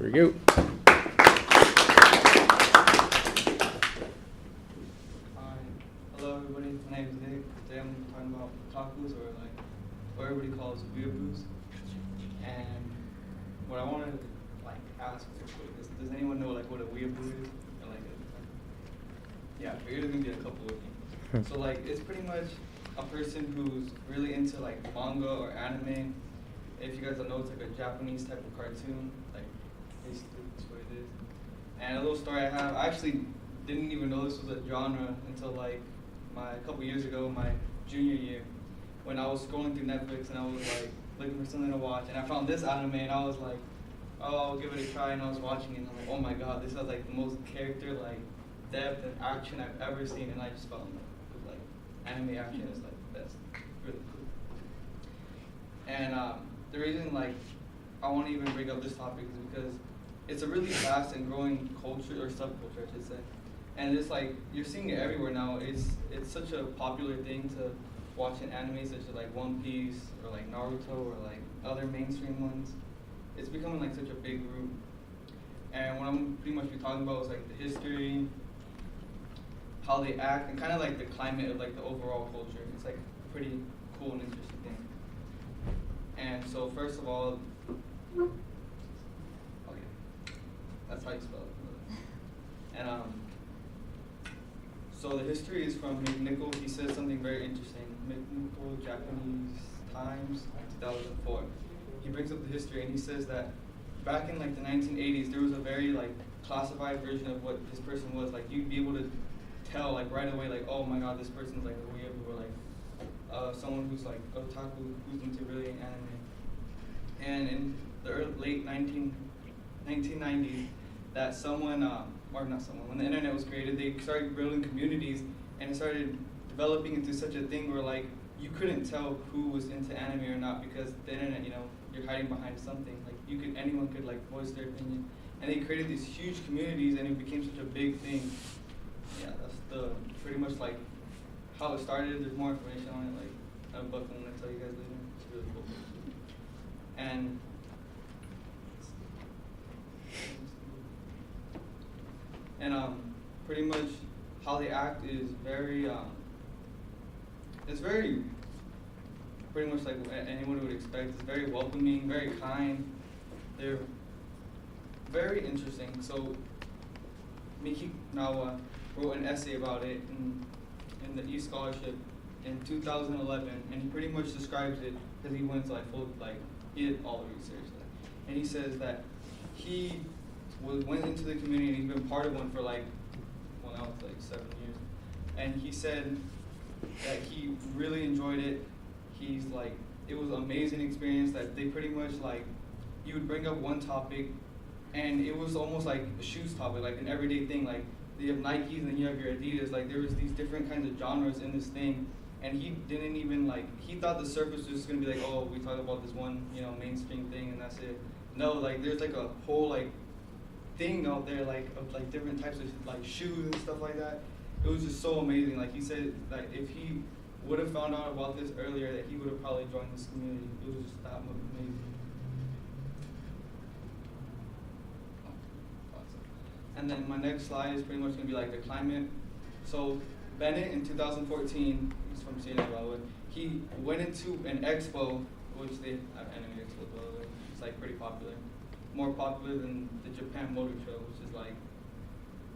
There we go. Hi. Hello everybody, my name is Nick. Today I'm talking about otakus, or like what everybody calls weeaboos. And what I wanted to like ask real quick is, does anyone know like what a weeaboo is? Or like yeah, I figured there's gonna be a couple of you. So like it's pretty much a person who's really into like manga or anime. If you guys don't know, it's like a Japanese type of cartoon, like basically that's what it is. And a little story I have, I actually didn't even know this was a genre until like a couple years ago, my junior year, when I was scrolling through Netflix and I was like looking for something to watch, and I found this anime and I was like, oh, I'll give it a try, and I was watching it and I'm like, oh my god, this has like the most character like depth and action I've ever seen, and I just fell in love with like anime action is like the best, really cool. And the reason like I want to even bring up this topic is because it's a really fast and growing culture, or subculture I should say. And it's like, you're seeing it everywhere now. It's such a popular thing to watch in anime such as like One Piece or like Naruto or like other mainstream ones. It's becoming like such a big group. And what I'm pretty much be talking about is like the history, how they act, and kind of like the climate of like the overall culture. It's like a pretty cool and interesting thing. And so first of all, that's how you spell it. And so the history is from McNichol. He says something very interesting. McNichol, Japanese Times, 2004. He brings up the history and he says that back in like the 1980s, there was a very like classified version of what this person was. Like you'd be able to tell like right away, like, oh my god, this person's like a weeaboo, or like someone who's like otaku, who's into really anime. And in the late 1990s, that someone, or not someone, when the internet was created, they started building communities, and it started developing into such a thing where like you couldn't tell who was into anime or not, because the internet, you know, you're hiding behind something. Like anyone could like voice their opinion, and they created these huge communities, and it became such a big thing. Yeah, that's the pretty much like how it started. There's more information on it, like I have a book I'm gonna tell you guys later. It's really cool. And pretty much how they act is very it's very pretty much like what anyone would expect. It's very welcoming, very kind. They're very interesting. So Miki Nawa wrote an essay about it in the e-scholarship in 2011, and he pretty much describes it because he went to like he did all the research, and he says that he went into the community and he's been part of one for like, well now it's like 7 years, and he said that he really enjoyed it. He's like, it was an amazing experience. That they pretty much like, you would bring up one topic, and it was almost like a shoes topic, like an everyday thing. Like you have Nikes and you have your Adidas. Like there was these different kinds of genres in this thing, and he didn't even like, he thought the surface was just gonna be like, oh, we talk about this one, you know, mainstream thing and that's it. No, like there's like a whole like thing out there, like of like different types of like shoes and stuff like that. It was just so amazing. Like he said, like if he would have found out about this earlier, that he would have probably joined this community. It was just that amazing. And then my next slide is pretty much gonna be like the climate. So Bennett in 2014, he's from Seattle, by the way, he went into an expo, which they have anime expo, by the way. It's like pretty popular. More popular than the Japan Motor Show, which is like,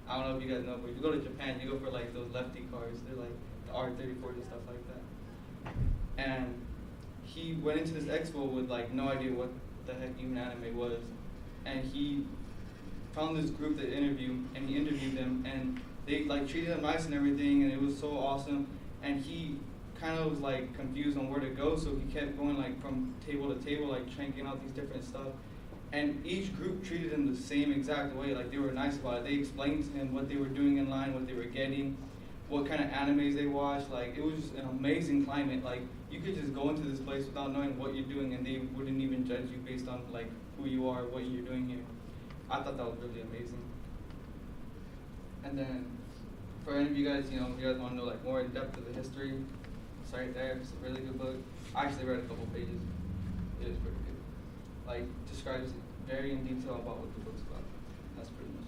I don't know if you guys know, but if you go to Japan, you go for like those lefty cars. They're like the R34 and stuff like that. And he went into this expo with like no idea what the heck even anime was. And he found this group that interviewed, and he interviewed them, and they like treated him nice and everything, and it was so awesome. And he kind of was like confused on where to go, so he kept going like from table to table, like checking out these different stuff. And each group treated him the same exact way. Like they were nice about it. They explained to him what they were doing in line, what they were getting, what kind of animes they watched. Like it was just an amazing climate. Like you could just go into this place without knowing what you're doing, and they wouldn't even judge you based on like who you are, what you're doing here. I thought that was really amazing. And then for any of you guys, you know, if you guys want to know like more in depth of the history, it's right there. It's a really good book. I actually read a couple pages. It is pretty good. Like describes very in detail about what the book's about. That's pretty much